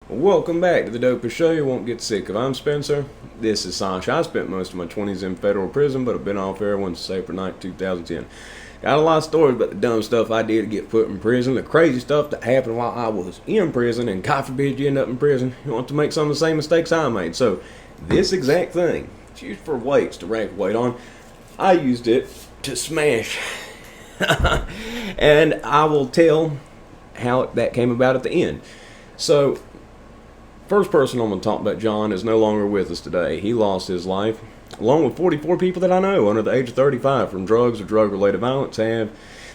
Welcome back to the dopest show you won't get sick of. I'm Spencer. This is Sasha. I spent most of my 20s in federal prison, but I've been off heroin since April 9, 2010. Got a lot of stories about the dumb stuff I did to get put in prison, the crazy stuff that happened while I was in prison, and God forbid you end up in prison. You want to make some of the same mistakes I made. So, this exact thing, it's used for weights to rack weight on. I used it to smash. And I will tell how that came about at the end. So, first person I'm going to talk about, John, is no longer with us today. He lost his life, along with 44 people that I know under the age of 35 from drugs or drug-related violence. They're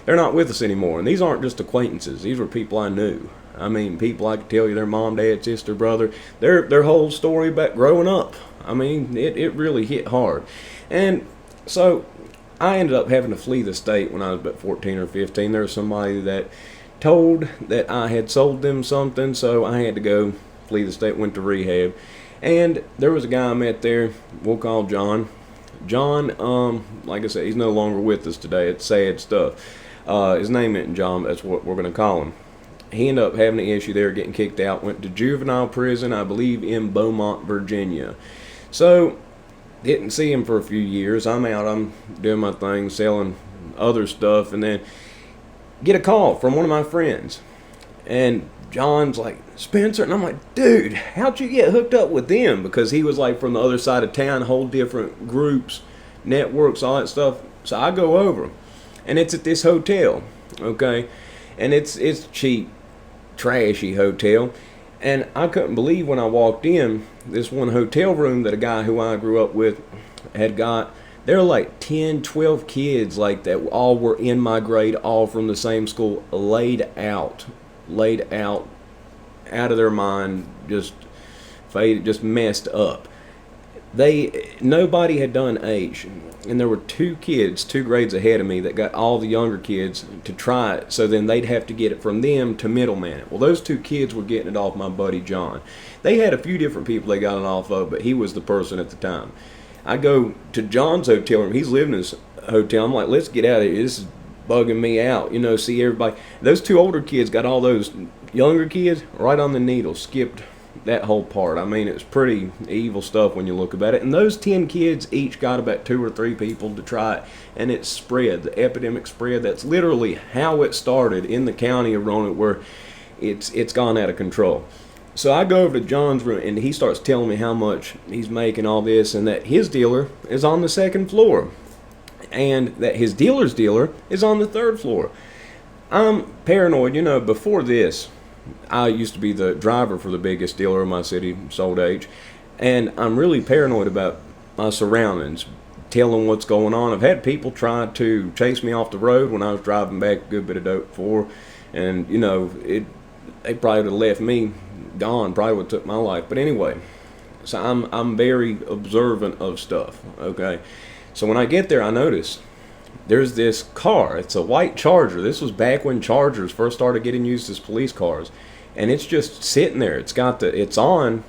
not with us anymore. And these aren't just acquaintances. These were people I knew. I mean, people I could tell you their mom, dad, sister, brother, their whole story about growing up. I mean, it really hit hard. And so I ended up having to flee the state when I was about 14 or 15. There was somebody that told that I had sold them something, so I had to go flee the state, went to rehab. And there was a guy I met there, we'll call John. John, like I said, he's no longer with us today. It's sad stuff. His name isn't John, but that's what we're going to call him. He ended up having an issue there, getting kicked out, went to juvenile prison, I believe in Beaumont, Virginia. So, didn't see him for a few years. I'm out, I'm doing my thing, selling other stuff, and then get a call from one of my friends. And John's like, Spencer, and I'm like, dude, how'd you get hooked up with them? Because he was like from the other side of town, whole different groups, networks, all that stuff. So I go over, and it's at this hotel, okay? And it's cheap, trashy hotel. And I couldn't believe when I walked in, this one hotel room that a guy who I grew up with had got, there were like 10, 12 kids like that, all were in my grade, all from the same school, laid out of their mind, just faded, just messed up. Nobody had done H, and there were two kids 2 grades ahead of me that got all the younger kids to try it, so then they'd have to get it from them to middleman it. Well, those 2 kids were getting it off my buddy John. They had a few different people they got it off of, but he was the person at the time. I go to John's hotel room. He's living in this hotel. I'm like, let's get out of here. This is bugging me out. See everybody. Those 2 older kids got all those younger kids right on the needle, skipped that whole part. I mean, it's pretty evil stuff when you look about it. And those 10 kids each got about 2 or 3 people to try it, and it spread. The epidemic spread. That's literally how it started in the county of Roanoke, where it's gone out of control. So I go over to John's room, and he starts telling me how much he's making, all this, and that his dealer is on the 2nd floor, and that his dealer's dealer is on the 3rd floor. I'm paranoid. Before this, I used to be the driver for the biggest dealer in my city, Sold H, and I'm really paranoid about my surroundings, telling what's going on. I've had people try to chase me off the road when I was driving back a good bit of dope before, and they probably would have left me gone, probably would have took my life. But anyway, so I'm very observant of stuff, okay? So when I get there, I notice there's this car. It's a white Charger. This was back when Chargers first started getting used as police cars. And it's just sitting there. It's on,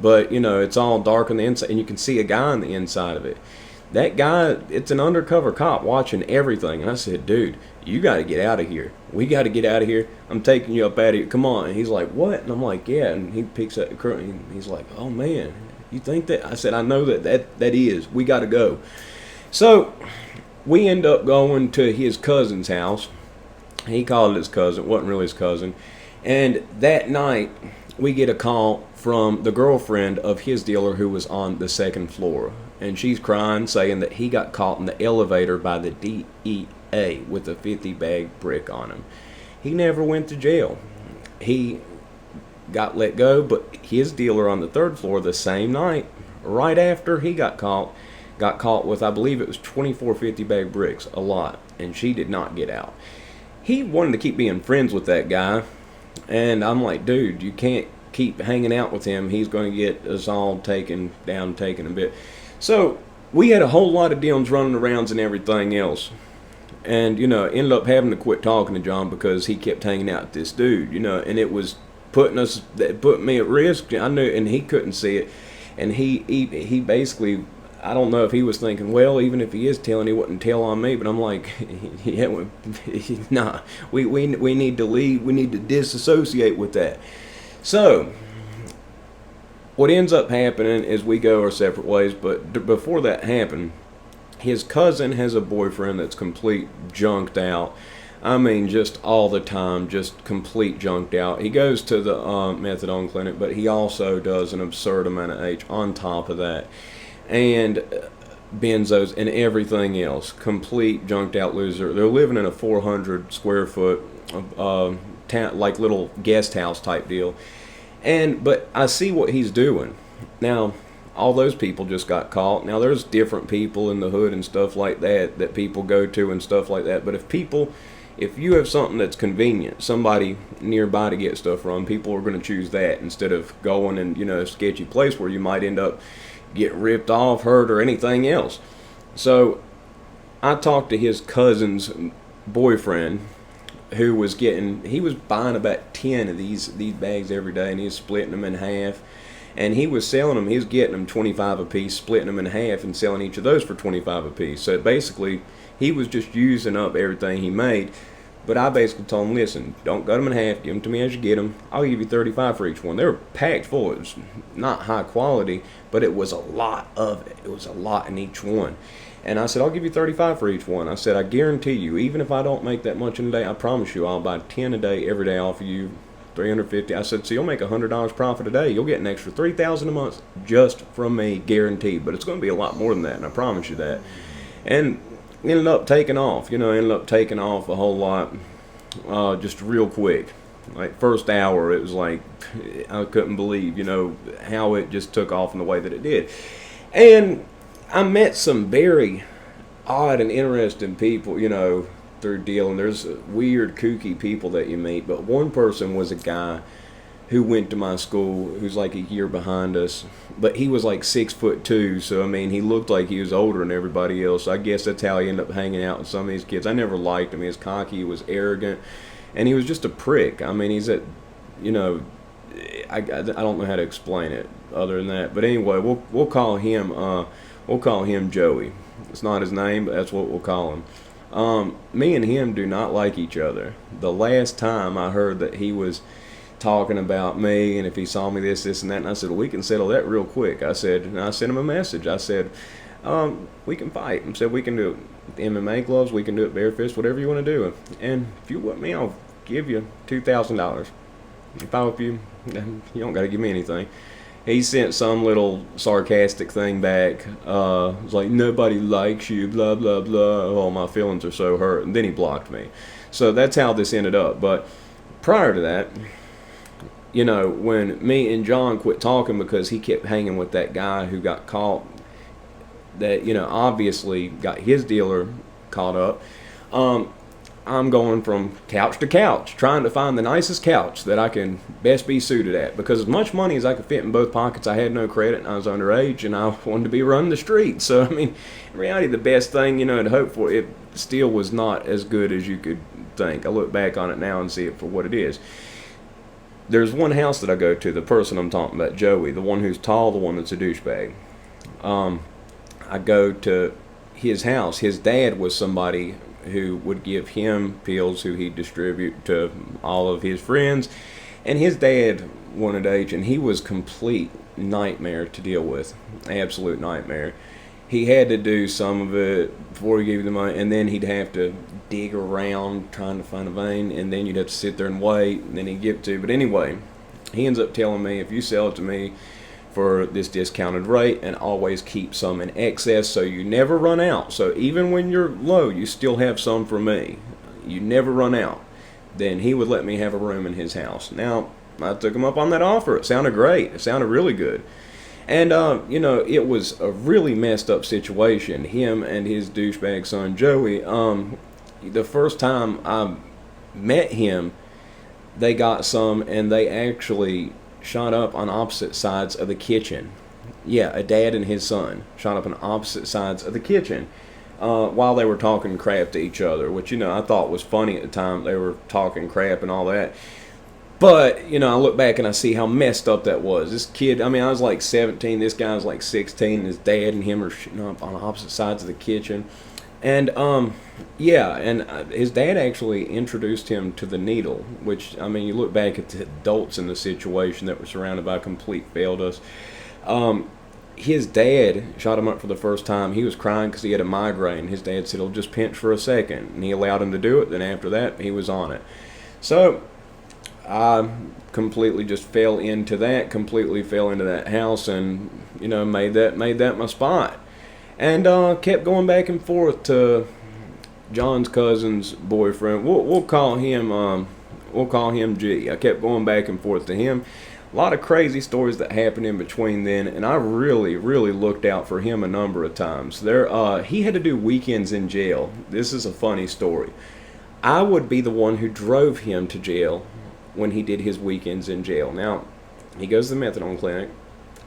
but it's all dark on the inside, and you can see a guy on the inside of it. That guy, it's an undercover cop watching everything. And I said, dude, you got to get out of here. We got to get out of here. I'm taking you up out of here. Come on. And he's like, what? And I'm like, yeah. And he picks up the curtain, and he's like, oh man, you think that? I said, I know that is. We got to go. So we end up going to his cousin's house. He called it his cousin. It wasn't really his cousin. And that night, we get a call from the girlfriend of his dealer who was on the 2nd floor. And she's crying, saying that he got caught in the elevator by the DEA with a 50-bag brick on him. He never went to jail. He got let go, but his dealer on the 3rd floor the same night, right after he got caught with, I believe it was 24 50-bag bricks, a lot, and she did not get out. He wanted to keep being friends with that guy, and I'm like, dude, you can't keep hanging out with him. He's going to get us all taken a bit. So we had a whole lot of deals running arounds and everything else. And, ended up having to quit talking to John because he kept hanging out with this dude, and it was put me at risk. I knew, and he couldn't see it. And he basically, I don't know if he was thinking, well, even if he is telling, he wouldn't tell on me. But I'm like, yeah, nah, we need to leave. We need to disassociate with that. So what ends up happening is we go our separate ways. But before that happened, his cousin has a boyfriend that's complete junked out. I mean, just all the time, just complete junked out. He goes to the methadone clinic, but he also does an absurd amount of H on top of that. And benzos and everything else. Complete junked out loser. They're living in a 400 square foot like little guest house type deal. But I see what he's doing. Now, all those people just got caught. Now, there's different people in the hood and stuff like that people go to and stuff like that. But if you have something that's convenient, somebody nearby to get stuff from, people are going to choose that instead of going in, a sketchy place where you might end up get ripped off, hurt, or anything else. So I talked to his cousin's boyfriend, who was buying about 10 of these bags every day, and he was splitting them in half. And he was selling them, he was getting them 25 a piece, splitting them in half, and selling each of those for 25 a piece. So basically, he was just using up everything he made. But I basically told him, listen, don't cut them in half, give them to me as you get them. I'll give you 35 for each one. They were packed full. It was not high quality, but it was a lot of it. It was a lot in each one. And I said, I'll give you 35 for each one. I said, I guarantee you, even if I don't make that much in a day, I promise you I'll buy 10 a day every day off of you. 350. I said, so you'll make $100 profit a day. You'll get an extra $3,000 a month just from me, guaranteed. But it's going to be a lot more than that, and I promise you that. And ended up taking off. Ended up taking off a whole lot, just real quick. Like first hour, it was like I couldn't believe, how it just took off in the way that it did. And I met some very odd and interesting people, through dealing. There's weird, kooky people that you meet, but one person was a guy who went to my school, who's like a year behind us, but he was like 6'2", so I mean, he looked like he was older than everybody else. I guess that's how he ended up hanging out with some of these kids. I never liked him. He was cocky, he was arrogant, and he was just a prick. I mean, I don't know how to explain it other than that. But anyway, we'll call him Joey. It's not his name, but that's what we'll call him. Me and him do not like each other. The last time I heard that he was talking about me, and if he saw me this, and that, and I said, well, we can settle that real quick. I sent him a message. I said, we can fight. I said, we can do it MMA gloves, we can do it bare fist, whatever you want to do. And if you want me, I'll give you $2,000. If I help you, you don't got to give me anything. He sent some little sarcastic thing back. It was like, nobody likes you, blah, blah, blah. Oh, my feelings are so hurt. And then he blocked me. So that's how this ended up. But prior to that, when me and John quit talking because he kept hanging with that guy who got caught, that, obviously got his dealer caught up, I'm going from couch to couch, trying to find the nicest couch that I can best be suited at. Because as much money as I could fit in both pockets, I had no credit, and I was underage, and I wanted to be running the streets. So, I mean, in reality, the best thing, to hope for, it still was not as good as you could think. I look back on it now and see it for what it is. There's one house that I go to, the person I'm talking about, Joey, the one who's tall, the one that's a douchebag. I go to his house. His dad was somebody who would give him pills, who he'd distribute to all of his friends. And his dad wanted H, and he was complete nightmare to deal with. Absolute nightmare. He had to do some of it before he gave you the money, and then he'd have to dig around trying to find a vein, and then you'd have to sit there and wait, and then he'd give it to you. But anyway, he ends up telling me, if you sell it to me for this discounted rate, and always keep some in excess so you never run out. So even when you're low, you still have some for me. You never run out. Then he would let me have a room in his house. Now, I took him up on that offer. It sounded great. It sounded really good. And, it was a really messed up situation. Him and his douchebag son, Joey, the first time I met him, they got some, and they actually shot up on opposite sides of the kitchen. Yeah, a dad and his son shot up on opposite sides of the kitchen while they were talking crap to each other, which, I thought was funny at the time. They were talking crap and all that. But, I look back and I see how messed up that was. This kid, I was like 17, this guy was like 16, and his dad and him are shooting up on opposite sides of the kitchen. And yeah, and his dad actually introduced him to the needle, which, I mean, you look back at the adults in the situation that were surrounded by complete failed us. His dad shot him up for the first time. He was crying because he had a migraine. His dad said, "He'll just pinch for a second," and he allowed him to do it. Then after that, he was on it. So I completely just fell into that. Completely fell into that house, and made that my spot, and kept going back and forth to John's cousin's boyfriend. We'll call him G. I kept going back and forth to him. A lot of crazy stories that happened in between then, and I really, really looked out for him a number of times. He had to do weekends in jail. This is a funny story. I would be the one who drove him to jail when he did his weekends in jail. Now, he goes to the methadone clinic.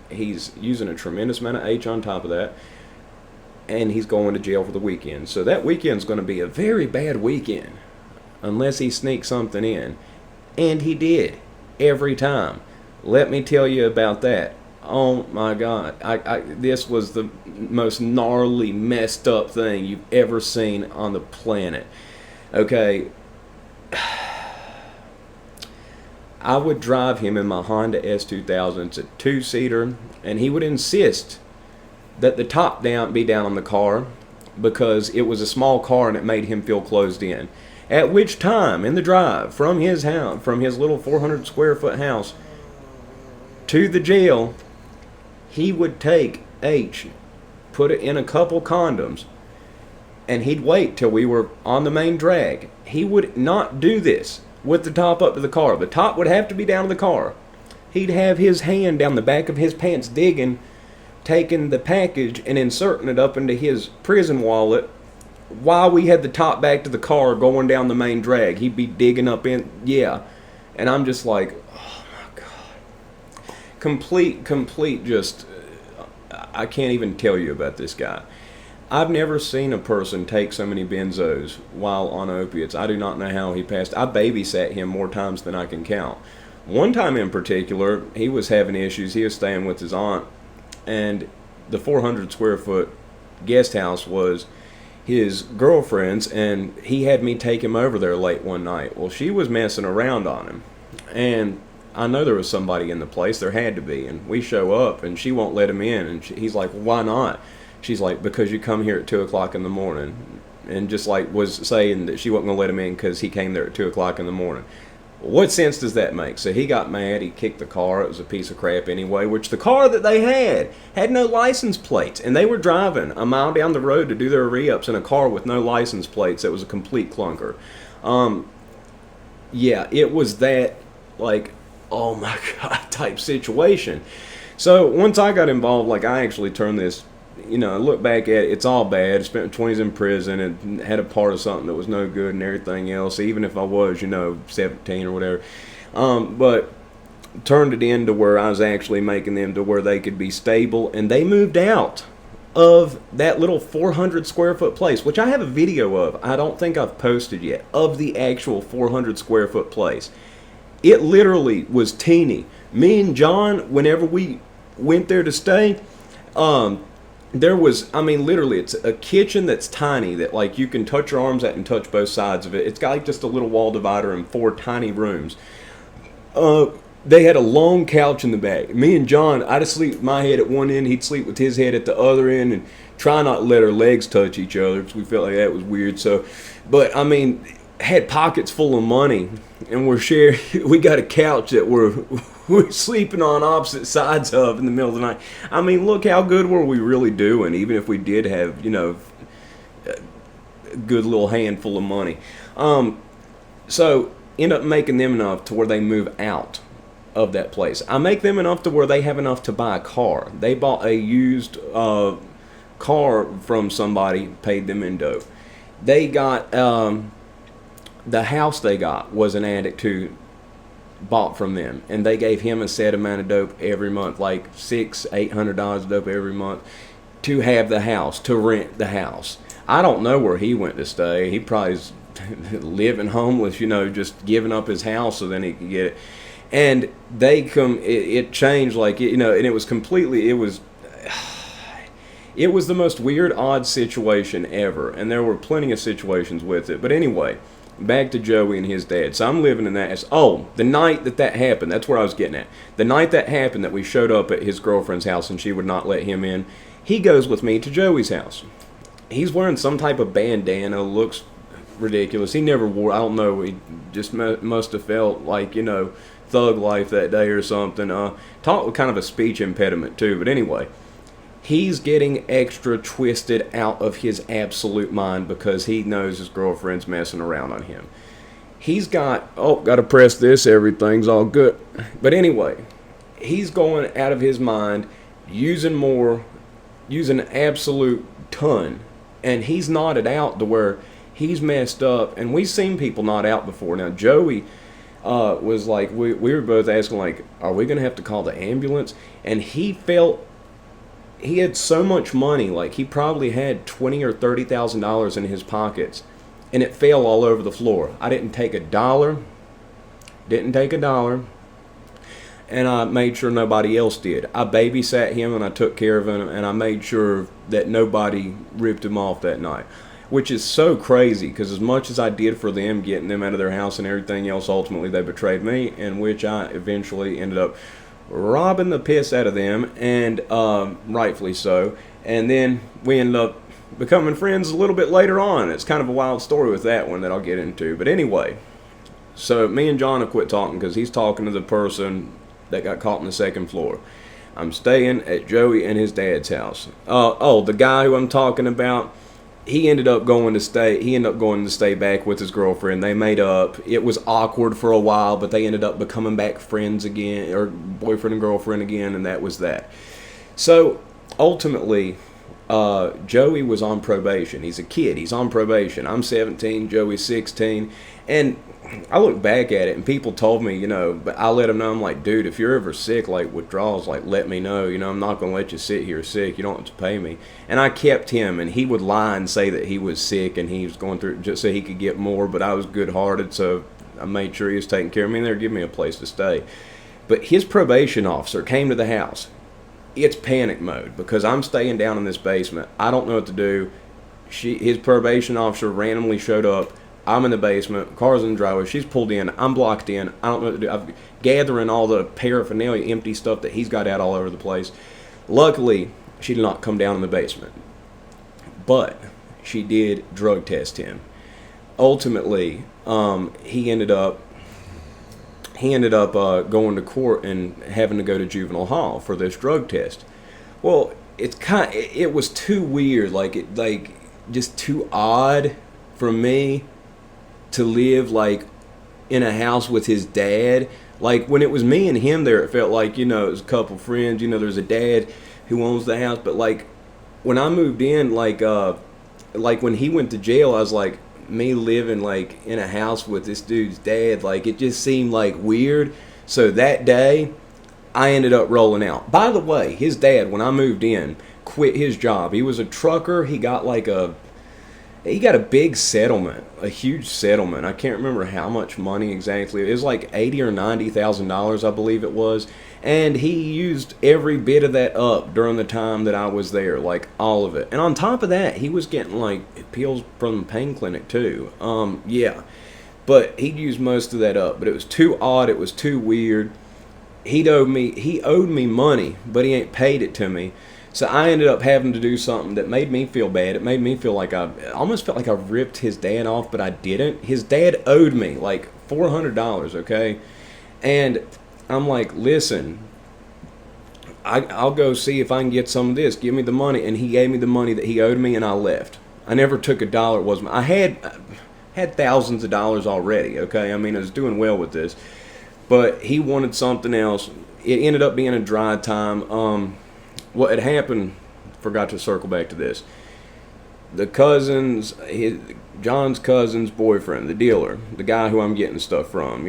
He's using a tremendous amount of H on top of that, and he's going to jail for the weekend. So that weekend's going to be a very bad weekend unless he sneaks something in. And he did, every time. Let me tell you about that. Oh my God. This was the most gnarly, messed up thing you've ever seen on the planet. Okay. I would drive him in my Honda S2000. It's a two-seater, and he would insist that the top be down on the car because it was a small car and it made him feel closed in. At which time, in the drive from his house, from his little 400 square foot house to the jail, he would take H, put it in a couple condoms, and he'd wait till we were on the main drag. He would not do this with the top up to the car. The top would have to be down to the car. He'd have his hand down the back of his pants digging, taking the package and inserting it up into his prison wallet while we had the top back to the car going down the main drag. He'd be digging up in, yeah. And I'm just like, oh my God. Complete just, I can't even tell you about this guy. I've never seen a person take so many benzos while on opiates. I do not know how he passed. I babysat him more times than I can count. One time in particular, he was having issues. He was staying with his aunt, and the 400 square foot guest house was his girlfriend's, and he had me take him over there late one night. Well, she was messing around on him, and I know there was somebody in the place. There had to be, and we show up, and she won't let him in, and he's like, well, why not? She's like, because you come here at 2 o'clock in the morning, and just like was saying that she wasn't going to let him in because he came there at 2 o'clock in the morning. What sense does that make? So he got mad. He kicked the car. It was a piece of crap anyway, which the car that they had no license plates, and they were driving a mile down the road to do their re-ups in a car with no license plates. That was a complete clunker. Yeah, it was that, like, oh my God type situation. So once I got involved, like, I actually turned this, I look back at it, it's all bad. I spent 20s in prison and had a part of something that was no good and everything else, even if I was, 17 or whatever. But turned it into where I was actually making them to where they could be stable, and they moved out of that little 400 square foot place, which I have a video of. I don't think I've posted yet, of the actual 400 square foot place. It literally was teeny. Me and John, whenever we went there to stay, there was, literally, it's a kitchen that's tiny that, like, you can touch your arms at and touch both sides of it. It's got, like, just a little wall divider and 4 tiny rooms. They had a long couch in the back. Me and John, I'd sleep with my head at one end, he'd sleep with his head at the other end, and try not to let our legs touch each other, because we felt like that was weird. So, but, had pockets full of money, and we got a couch that we're sleeping on opposite sides of in the middle of the night. Look how good were we really doing, even if we did have, a good little handful of money. So end up making them enough to where they move out of that place. I make them enough to where they have enough to buy a car. They bought a used car from somebody, paid them in dope. They got the house they got was an addict who bought from them, and they gave him a set amount of dope every month, like $600-800 of dope every month, to have the house, to rent the house. I don't know where he went to stay. He probably's living homeless, just giving up his house so then he could get it. And they it changed, like, and it was completely, It was the most weird, odd situation ever, and there were plenty of situations with it. But anyway, back to Joey and his dad. So I'm living in that. Oh, the night that happened, that's where I was getting at. The night that happened, that we showed up at his girlfriend's house and she would not let him in, he goes with me to Joey's house. He's wearing some type of bandana, looks ridiculous. He never wore, I don't know, he just must have felt like, thug life that day or something. Talked with kind of a speech impediment too, but anyway. He's getting extra twisted out of his absolute mind because he knows his girlfriend's messing around on him. He's got to press this, everything's all good. But anyway, he's going out of his mind, using an absolute ton. And he's nodded out to where he's messed up. And we've seen people nod out before. Now, Joey was like, we were both asking, like, are we going to have to call the ambulance? And he felt he had so much money, like he probably had $20,000 or $30,000 in his pockets, and it fell all over the floor. I didn't take a dollar, and I made sure nobody else did. I babysat him and I took care of him, and I made sure that nobody ripped him off that night, which is so crazy because as much as I did for them, getting them out of their house and everything else, ultimately they betrayed me, in which I eventually ended up robbing the piss out of them, and rightfully so. And then we ended up becoming friends a little bit later on. It's kind of a wild story with that one that I'll get into. But anyway, so me and John have quit talking because he's talking to the person that got caught on the second floor. I'm staying at Joey and his dad's house. The guy who I'm talking about, he ended up going to stay back with his girlfriend. They made up. It was awkward for a while, but they ended up becoming back friends again, or boyfriend and girlfriend again, and that was that. So ultimately, Joey was on probation. He's a kid. He's on probation. I'm 17. Joey's 16. And I look back at it, and people told me, but I let them know, I'm like, dude, if you're ever sick, like withdrawals, like let me know. I'm not going to let you sit here sick. You don't have to pay me. And I kept him, and he would lie and say that he was sick and he was going through just so he could get more, but I was good-hearted, so I made sure he was taking care of me, and they were giving me a place to stay. But his probation officer came to the house. It's panic mode because I'm staying down in this basement. I don't know what to do. His probation officer randomly showed up. I'm in the basement, car's in the driveway, she's pulled in, I'm blocked in, I don't know what to do. I'm gathering all the paraphernalia, empty stuff that he's got out all over the place. Luckily, she did not come down in the basement. But she did drug test him. Ultimately, he ended up going to court and having to go to juvenile hall for this drug test. Well, it was too weird, just too odd for me to live like in a house with his dad. Like when it was me and him there, it felt like, it was a couple friends, there's a dad who owns the house. But like when I moved in, like when he went to jail, I was like, me living like in a house with this dude's dad, like it just seemed like weird. So that day I ended up rolling out. By the way, his dad, when I moved in, quit his job. He was a trucker. He got a big settlement, a huge settlement. I can't remember how much money exactly. It was like $80,000 or $90,000, I believe it was. And he used every bit of that up during the time that I was there, like all of it. And on top of that, he was getting like pills from the pain clinic too. Yeah, but he'd used most of that up. But it was too odd. It was too weird. He owed me money, but he ain't paid it to me. So I ended up having to do something that made me feel bad. It made me feel like I almost felt like I ripped his dad off, but I didn't. His dad owed me like $400, okay? And I'm like, listen, I'll go see if I can get some of this. Give me the money. And he gave me the money that he owed me, and I left. I never took a dollar. I had thousands of dollars already, okay? I mean, I was doing well with this. But he wanted something else. It ended up being a dry time. What had happened, forgot to circle back to this. John's cousin's boyfriend, the dealer, the guy who I'm getting stuff from,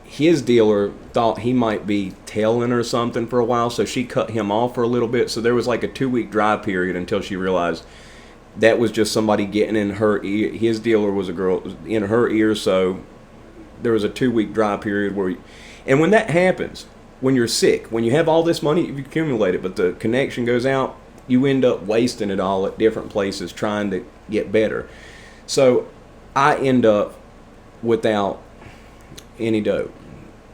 his dealer thought he might be tailing or something for a while, so she cut him off for a little bit. So there was like a 2-week dry period until she realized that was just somebody getting in her ear. His dealer was a girl in her ear, so there was a 2-week dry period and when that happens, when you're sick, when you have all this money, you've accumulated, but the connection goes out, you end up wasting it all at different places trying to get better. So I end up without any dope.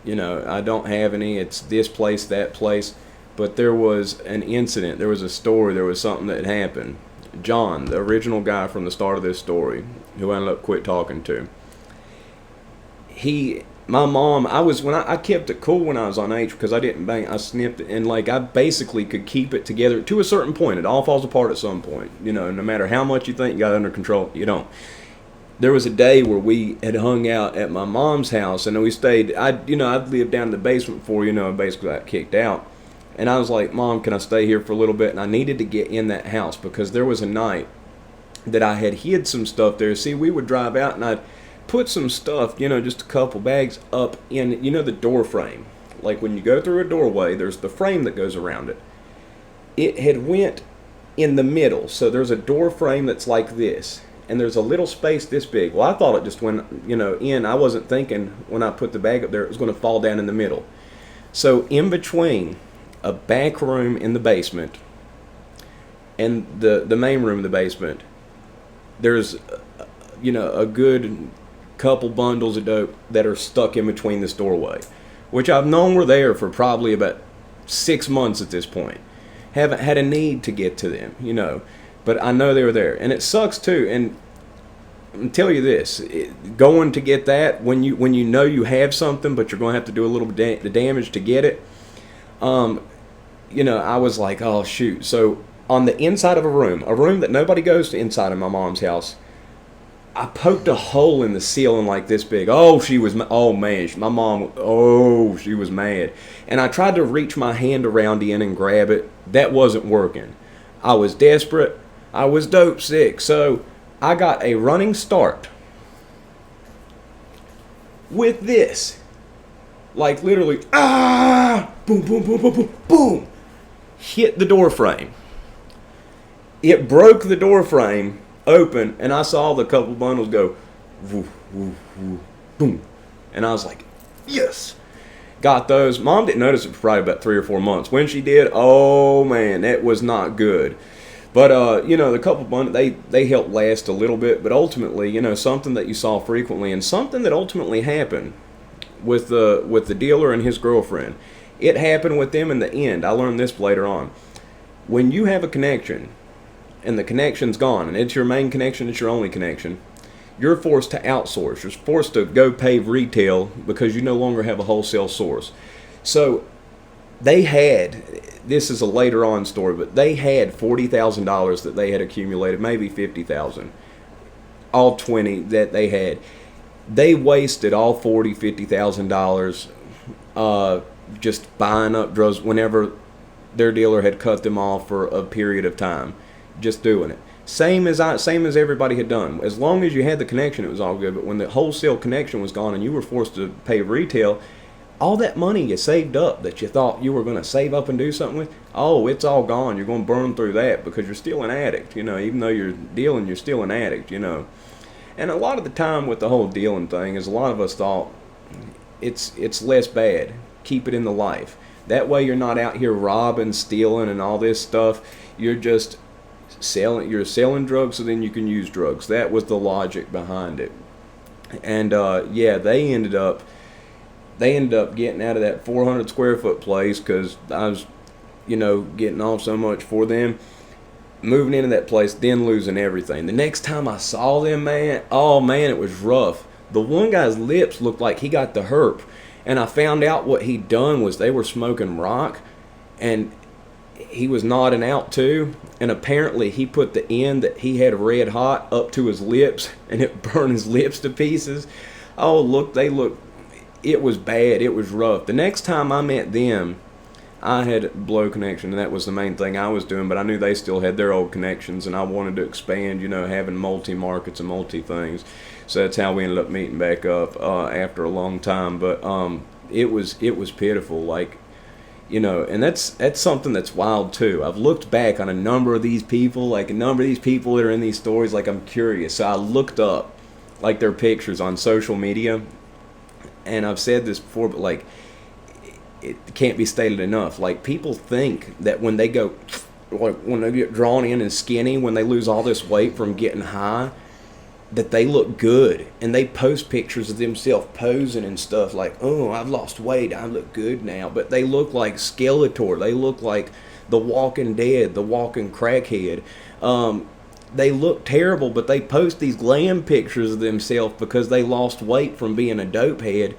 You know, I don't have any. It's this place, that place. But there was an incident, there was a story, there was something that happened. John, the original guy from the start of this story, who I ended up quit talking to, my mom, I kept it cool when I was on H because I didn't bang, I snipped it, and like I basically could keep it together to a certain point. It all falls apart at some point, you know, no matter how much you think you got it under control, you don't. There was a day where we had hung out at my mom's house, and we stayed, I'd lived down in the basement before, I basically got kicked out. And I was like, Mom, can I stay here for a little bit? And I needed to get in that house because there was a night that I had hid some stuff there. See, we would drive out and I'd put some stuff, just a couple bags up in, the door frame. Like when you go through a doorway, there's the frame that goes around it. It had went in the middle. So there's a door frame that's like this. And there's a little space this big. Well, I thought it just went, in. I wasn't thinking when I put the bag up there, it was going to fall down in the middle. So in between a back room in the basement and the main room in the basement, there's a good couple bundles of dope that are stuck in between this doorway, which I've known were there for probably about 6 months at this point. Haven't had a need to get to them, but I know they were there, and it sucks too. And I'll tell you this, going to get that when you know you have something, but you're going to have to do a little bit the damage to get it. I was like, oh shoot. So on the inside of a room that nobody goes to inside of my mom's house, I poked a hole in the ceiling like this big. Oh, she was mad. And I tried to reach my hand around in and grab it. That wasn't working. I was desperate. I was dope sick. So I got a running start with this. Like literally, boom, boom, boom, boom, boom, boom. Hit the door frame. It broke the door frame open, and I saw the couple bundles go, woo, woo, woo, boom. And I was like, yes. Got those. Mom didn't notice it for probably about 3 or 4 months. When she did, oh man, that was not good. But, the couple bundles, they helped last a little bit, but ultimately, something that you saw frequently and something that ultimately happened with the dealer and his girlfriend. It happened with them in the end. I learned this later on. When you have a connection and the connection's gone and it's your main connection, it's your only connection, you're forced to outsource. You're forced to go pay retail because you no longer have a wholesale source. So this is a later on story, but they had $40,000 that they had accumulated, maybe $50,000, all 20 that they had. They wasted all $50,000 just buying up drugs whenever their dealer had cut them off for a period of time, just doing it. Same as everybody had done. As long as you had the connection, it was all good. But when the wholesale connection was gone and you were forced to pay retail, all that money you saved up that you thought you were going to save up and do something with, oh, it's all gone. You're going to burn through that because you're still an addict. Even though you're dealing, you're still an addict. And a lot of the time with the whole dealing thing is a lot of us thought it's less bad. Keep it in the life. That way you're not out here robbing, stealing, and all this stuff. You're just selling drugs so then you can use drugs. That was the logic behind it. And they ended up getting out of that 400 square foot place because I was, getting off so much for them. Moving into that place, then losing everything. The next time I saw them, it was rough. The one guy's lips looked like he got the herp. And I found out what he'd done was they were smoking rock, and he was nodding out too. And apparently he put the end that he had red hot up to his lips, and it burned his lips to pieces. Oh, it was bad. It was rough. The next time I met them, I had blow connection, and that was the main thing I was doing, but I knew they still had their old connections, and I wanted to expand, having multi-markets and multi-things. So that's how we ended up meeting back up after a long time. But it was pitiful, and that's something that's wild too. I've looked back on a number of these people, that are in these stories, I'm curious. So I looked up, their pictures on social media, and I've said this before, but it can't be stated enough. People think that when they go like when they get drawn in and skinny, when they lose all this weight from getting high, that they look good, and they post pictures of themselves posing and stuff like, oh, I've lost weight, I look good now, but they look like Skeletor, they look like the Walking Dead, the Walking Crackhead. They look terrible, but they post these glam pictures of themselves because they lost weight from being a dope head.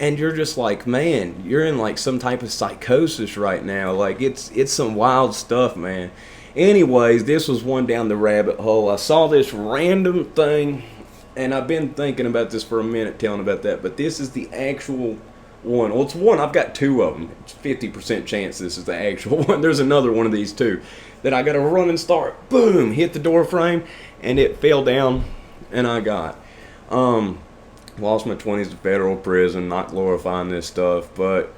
And you're just like, man, you're in like some type of psychosis right now. Like it's some wild stuff, man. Anyways, this was one down the rabbit hole. I saw this random thing, and I've been thinking about this for a minute, telling about that. But this is the actual one. Well, it's one. I've got two of them. It's 50% chance this is the actual one. There's another one of these too that I got to run and start. Boom! Hit the door frame, and it fell down, and I got. Lost my 20s to federal prison. Not glorifying this stuff, but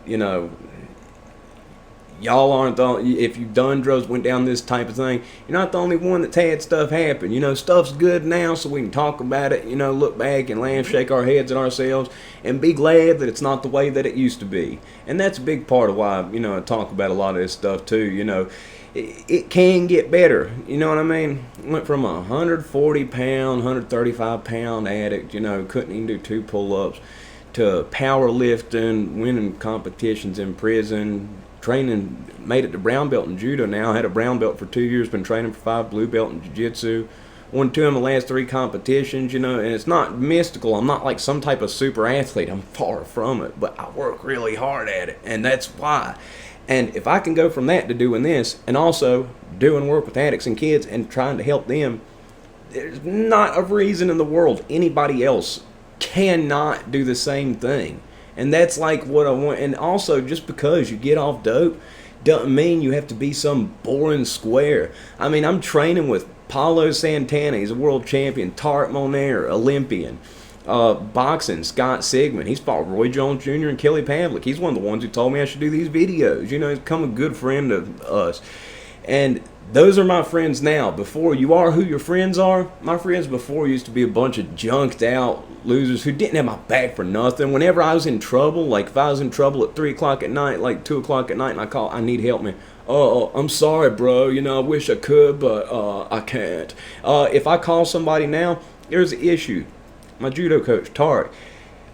you know, y'all aren't the, if you've done drugs, went down this type of thing, you're not the only one that's had stuff happen. You know, stuff's good now, so we can talk about it, you know, look back and laugh, shake our heads at ourselves, and be glad that it's not the way that it used to be. And that's a big part of why, you know, I talk about a lot of this stuff too. You know, it can get better. You know what I mean? Went from a 140 pound, 135 pound addict, you know, couldn't even do 2 pull-ups, to powerlifting, winning competitions in prison, training, made it to brown belt in judo now. Had a brown belt for 2 years, been training for 5, blue belt in jiu-jitsu. Won 2 of my last 3 competitions, you know, and it's not mystical. I'm not like some type of super athlete. I'm far from it, but I work really hard at it, and that's why. And if I can go from that to doing this, and also doing work with addicts and kids and trying to help them, there's not a reason in the world anybody else cannot do the same thing. And that's like what I want. And also, just because you get off dope doesn't mean you have to be some boring square. I mean, I'm training with Paulo Santana. He's a world champion. Tarek Monair, Olympian. Boxing, Scott Sigmund. He's fought Roy Jones Jr. and Kelly Pavlik. He's one of the ones who told me I should do these videos. You know, he's become a good friend of us. And those are my friends now. Before, you are who your friends are. My friends before used to be a bunch of junked out losers who didn't have my back for nothing. Whenever I was in trouble, like if I was in trouble at 3 o'clock at night, like 2 o'clock at night, and I need help, man. Oh, I'm sorry, bro. You know, I wish I could, but I can't. If I call somebody now, there's an issue. My judo coach, Tarek,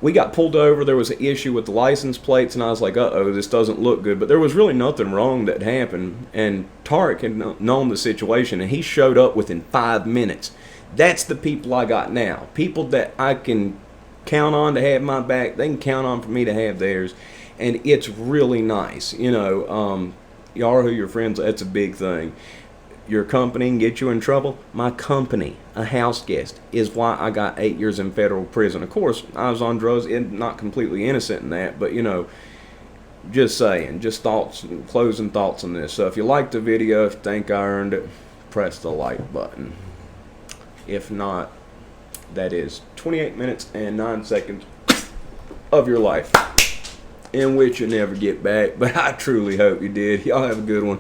we got pulled over. There was an issue with the license plates, and I was like, uh-oh, this doesn't look good. But there was really nothing wrong that happened, and Tarek had known the situation, and he showed up within 5 minutes. That's the people I got now. People that I can count on to have my back. They can count on for me to have theirs, and it's really nice. You know, you are who your friends are. That's a big thing. Your company can get you in trouble. My company, a house guest, is why I got 8 years in federal prison. Of course, I was on drugs, not completely innocent in that, but you know, just saying, just thoughts, closing thoughts on this. So if you liked the video, if you think I earned it, press the like button. If not, that is 28 minutes and 9 seconds of your life in which you never get back. But I truly hope you did. Y'all have a good one.